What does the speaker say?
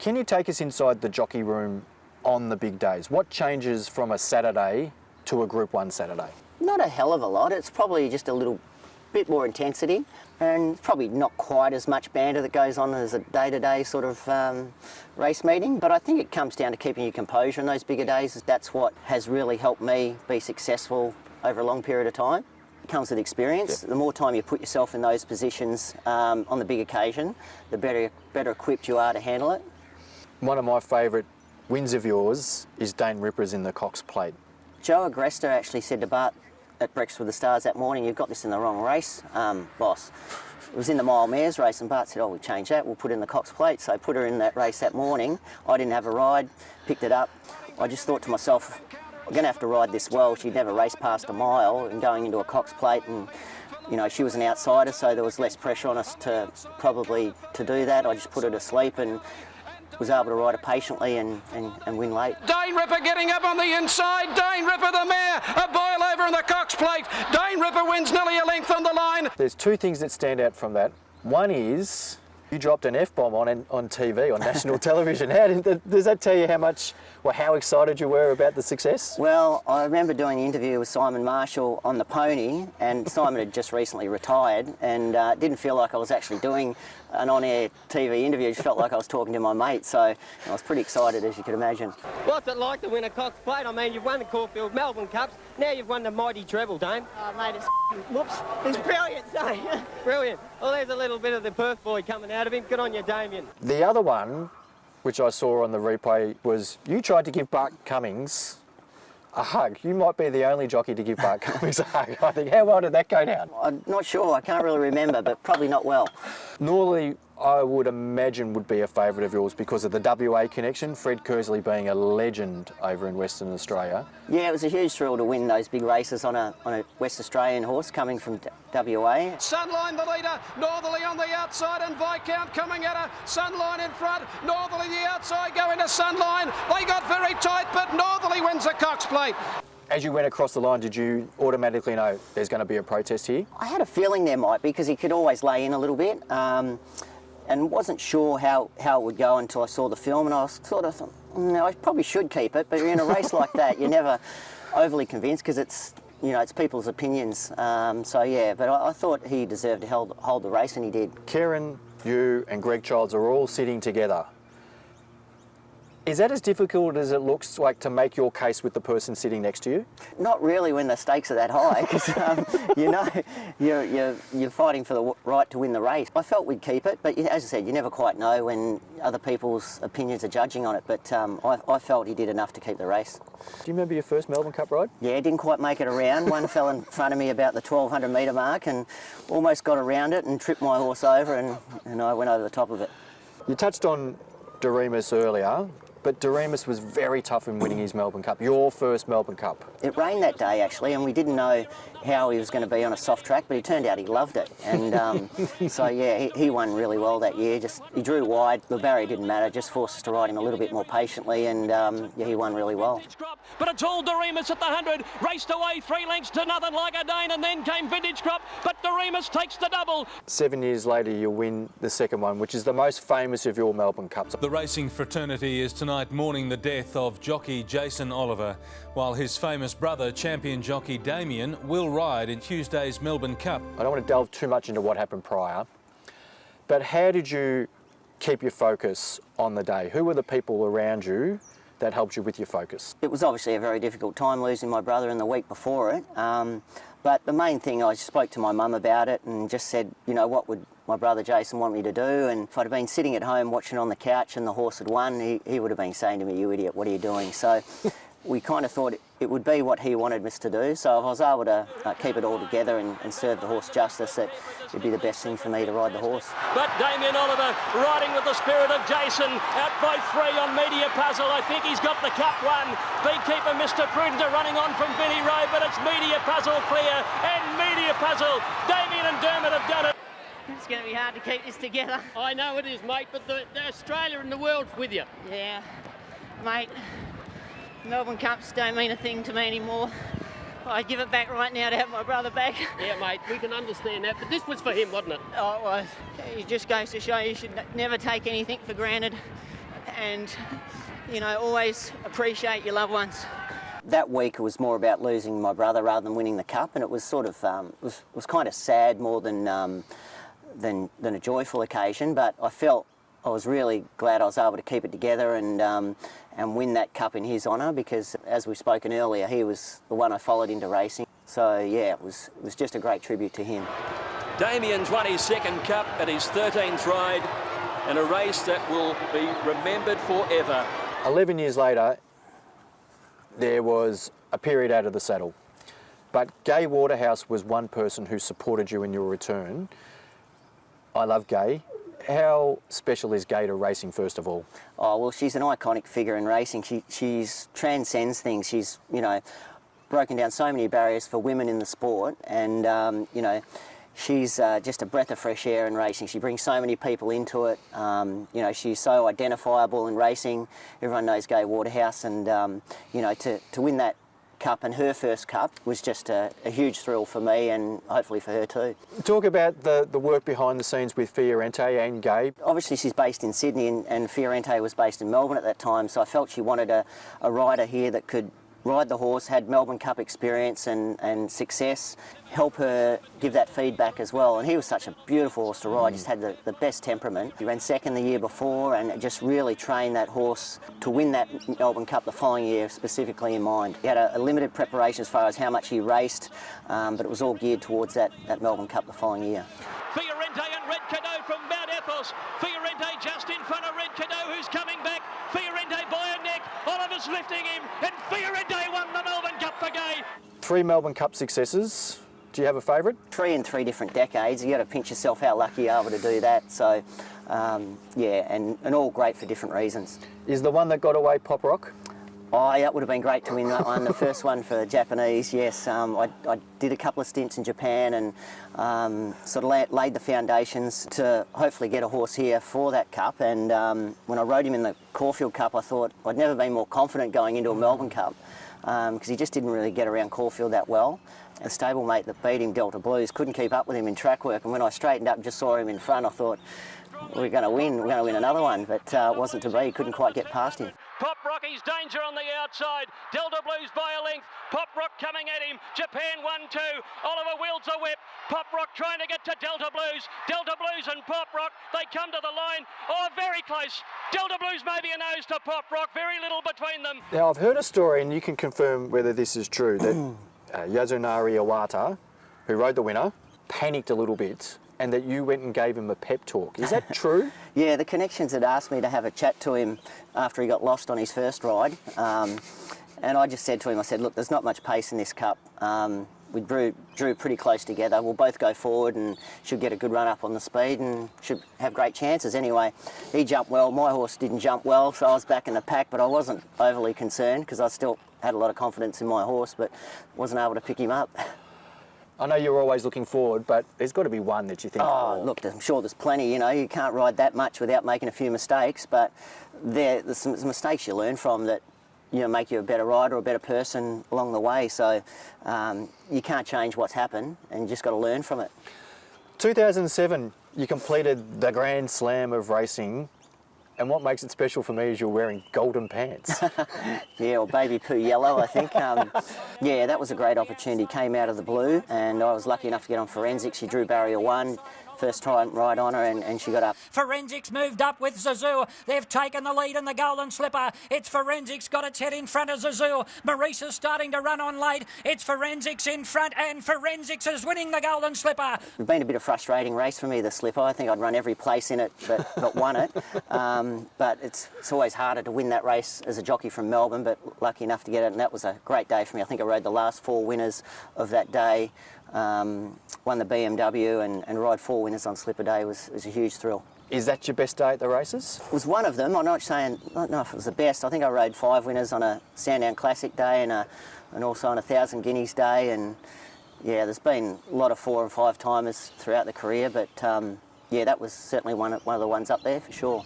Can you take us inside the jockey room on the big days? What changes from a Saturday to a Group 1 Saturday? Not a hell of a lot. It's probably just a little bit more intensity, and probably not quite as much banter that goes on as a day-to-day sort of race meeting. But I think it comes down to keeping your composure in those bigger days. That's what has really helped me be successful over a long period of time. It comes with experience. The more time you put yourself in those positions on the big occasion, the better equipped you are to handle it. One of my favourite wins of yours is Dane Ripper's in the Cox Plate. Joe Agresta actually said to Bart at Breakfast with the Stars that morning, "You've got this in the wrong race, boss." It was in the Mile Mares race, and Bart said, "Oh, we'll change that, we'll put in the Cox Plate." So I put her in that race that morning. I didn't have a ride, picked it up. I just thought to myself, I'm going to have to ride this well. She'd never raced past a mile, and going into a Cox Plate, and you know, she was an outsider, so there was less pressure on us to do that. I just put her to sleep and was able to ride her patiently and win late. Dane Ripper getting up on the inside. Dane Ripper the mare, a boil over in the Cox Plate. Dane Ripper wins nearly a length on the line. There's two things that stand out from that. One is you dropped an F-bomb on TV, on national television. Does that tell you how excited you were about the success? Well, I remember doing the interview with Simon Marshall on the pony, and Simon had just recently retired, and it didn't feel like I was actually doing an on-air TV interview. It just felt like I was talking to my mate, so I was pretty excited, as you could imagine. What's it like to win a Cox Plate? I mean, you've won the Caulfield Melbourne Cups, now you've won the mighty treble, Dame. Oh, mate, it's brilliant, Dame. Brilliant. Well, there's a little bit of the Perth boy coming out of him. Good on you, Damien. The other one, which I saw on the replay, was you tried to give Bart Cummings a hug. You might be the only jockey to give Bart Cummings a hug, I think. How well did that go down? I'm not sure. I can't really remember, but probably not well. Normally, I would imagine would be a favourite of yours because of the WA connection, Fred Kersley being a legend over in Western Australia. Yeah, it was a huge thrill to win those big races on a West Australian horse coming from WA. Sunline the leader, Northerly on the outside, and Viscount coming at her. Sunline in front, Northerly the outside going to Sunline. They got very tight, but Northerly wins the Cox Plate. As you went across the line, did you automatically know there's going to be a protest here? I had a feeling there might be, because he could always lay in a little bit. And wasn't sure how it would go until I saw the film, and I was sort of, I probably should keep it, but in a race like that, you're never overly convinced, because it's people's opinions. So yeah, but I thought he deserved to hold the race, and he did. Karen, you and Greg Childs are all sitting together. Is that as difficult as it looks like to make your case with the person sitting next to you? Not really when the stakes are that high, because you're fighting for the right to win the race. I felt we'd keep it, but as I said, you never quite know when other people's opinions are judging on it. But I felt he did enough to keep the race. Do you remember your first Melbourne Cup ride? Yeah, didn't quite make it around. One fell in front of me about the 1200 metre mark and almost got around it and tripped my horse over, and I went over the top of it. You touched on Doremus earlier, but Doremus was very tough in winning his Melbourne Cup, your first Melbourne Cup. It rained that day, actually, and we didn't know how he was going to be on a soft track, but it turned out he loved it. And so, yeah, he won really well that year. He drew wide. The barrier didn't matter, just forced us to ride him a little bit more patiently, and yeah, he won really well. But it's all Doremus at the 100, raced away 3 lengths to nothing like a Dane, and then came Vintage Crop, but Doremus takes the double. 7 years later, you win the second one, which is the most famous of your Melbourne Cups. The racing fraternity is tonight mourning the death of jockey Jason Oliver, while his famous brother, champion jockey Damien, will ride in Tuesday's Melbourne Cup. I don't want to delve too much into what happened prior, but how did you keep your focus on the day? Who were the people around you that helped you with your focus? It was obviously a very difficult time losing my brother in the week before it, but the main thing, I spoke to my mum about it and just said, what would my brother Jason want me to do? And if I'd have been sitting at home watching on the couch and the horse had won, he would have been saying to me, "You idiot, what are you doing?" So we kind of thought it would be what he wanted us to do. So if I was able to keep it all together and serve the horse justice, that it'd be the best thing for me to ride the horse. But Damien Oliver riding with the spirit of Jason, out by 3 on Media Puzzle. I think he's got the cup won. Beekeeper Mr Prudent are running on from Vinnie Road, but it's Media Puzzle clear, and Media Puzzle, Damien and Dermot have done it. It's going to be hard to keep this together. I know it is, mate, but the Australia and the world's with you. Yeah, mate. Melbourne Cups don't mean a thing to me anymore. I'd give it back right now to have my brother back. Yeah, mate, we can understand that, but this was for him, wasn't it? Oh, it was. It just goes to show you should never take anything for granted. and, you know, always appreciate your loved ones. That week it was more about losing my brother rather than winning the cup, and it was sort of was kind of sad more than a joyful occasion. But I was really glad I was able to keep it together and win that cup in his honour, because as we've spoken earlier, he was the one I followed into racing. So yeah, it was just a great tribute to him. Damien's won his second cup at his 13th ride in a race that will be remembered forever. 11 years later, there was a period out of the saddle. But Gay Waterhouse was one person who supported you in your return. I love Gay. How special is Gay to racing, first of all? Oh, well, she's an iconic figure in racing. She's transcends things. She's, you know, broken down so many barriers for women in the sport, and, you know, she's just a breath of fresh air in racing. She brings so many people into it. You know, she's so identifiable in racing. Everyone knows Gay Waterhouse, and, you know, to win that cup and her first cup was just a huge thrill for me, and hopefully for her too. Talk about the work behind the scenes with Fiorente and Gay. Obviously she's based in Sydney, and Fiorente was based in Melbourne at that time, so I felt she wanted a rider here that could ride the horse, had Melbourne Cup experience and success, help her give that feedback as well. And he was such a beautiful horse to ride, just had the best temperament. He ran second the year before and just really trained that horse to win that Melbourne Cup the following year, specifically in mind. He had a limited preparation as far as how much he raced, but it was all geared towards that Melbourne Cup the following year. Fiorente and Red Cadeau from Mount Athos. Fiorente just in front of Red Cadeau, who's coming back. Fiorente by a neck. Oliver's lifting him, and Fiorente won the Melbourne Cup for Gay. 3 Melbourne Cup successes. Do you have a favourite? 3 in 3 different decades. You got to pinch yourself how lucky you're able to do that. So, yeah, and all great for different reasons. Is the one that got away Pop Rock? Oh, that would have been great to win that one. The first one for Japanese, yes. I did a couple of stints in Japan and sort of laid the foundations to hopefully get a horse here for that cup. And when I rode him in the Caulfield Cup, I thought I'd never been more confident going into a Melbourne Cup, because he just didn't really get around Caulfield that well. The stablemate that beat him, Delta Blues, couldn't keep up with him in track work. And when I straightened up and just saw him in front, I thought, we're going to win another one. But it wasn't to be. Couldn't quite get past him. Pop Rock, he's danger on the outside. Delta Blues by a length. Pop Rock coming at him. Japan 1-2. Oliver wields a whip. Pop Rock trying to get to Delta Blues. Delta Blues and Pop Rock, they come to the line. Oh, very close. Delta Blues maybe a nose to Pop Rock. Very little between them. Now, I've heard a story, and you can confirm whether this is true, that Yasunari Iwata, who rode the winner, panicked a little bit, and that you went and gave him a pep talk. Is that true? Yeah, the Connections had asked me to have a chat to him after he got lost on his first ride. And I just said to him, I said, look, there's not much pace in this cup. We drew pretty close together. We'll both go forward and should get a good run up on the speed and should have great chances. Anyway, he jumped well. My horse didn't jump well, so I was back in the pack, but I wasn't overly concerned because I still had a lot of confidence in my horse, but wasn't able to pick him up. I know you're always looking forward, but there's got to be one that you think... Oh, look, I'm sure there's plenty. You know, you can't ride that much without making a few mistakes, but there's some mistakes you learn from that, you know, make you a better rider or a better person along the way. So you can't change what's happened, and you just got to learn from it. 2007, you completed the Grand Slam of racing. And what makes it special for me is you're wearing golden pants. Yeah, or baby poo yellow, I think. Yeah, that was a great opportunity. Came out of the blue, and I was lucky enough to get on Forensics. She drew barrier 1. First time ride on her, and she got up. Forensics moved up with Zazoo. They've taken the lead in the Golden Slipper. It's Forensics got its head in front of Zazoo. Maurice's starting to run on late. It's Forensics in front, and Forensics is winning the Golden Slipper. It's been a bit of a frustrating race for me, the Slipper. I think I'd run every place in it, but won it. But it's always harder to win that race as a jockey from Melbourne, but lucky enough to get it, and that was a great day for me. I think I rode the last 4 winners of that day. Won the BMW and ride 4 winners on Slipper Day was a huge thrill. Is that your best day at the races? It was one of them. I'm not saying, I don't know if it was the best. I think I rode 5 winners on a Sandown Classic day and also on a 1,000 Guineas day. And yeah, there's been a lot of 4 and 5 timers throughout the career, but yeah, that was certainly one of the ones up there for sure.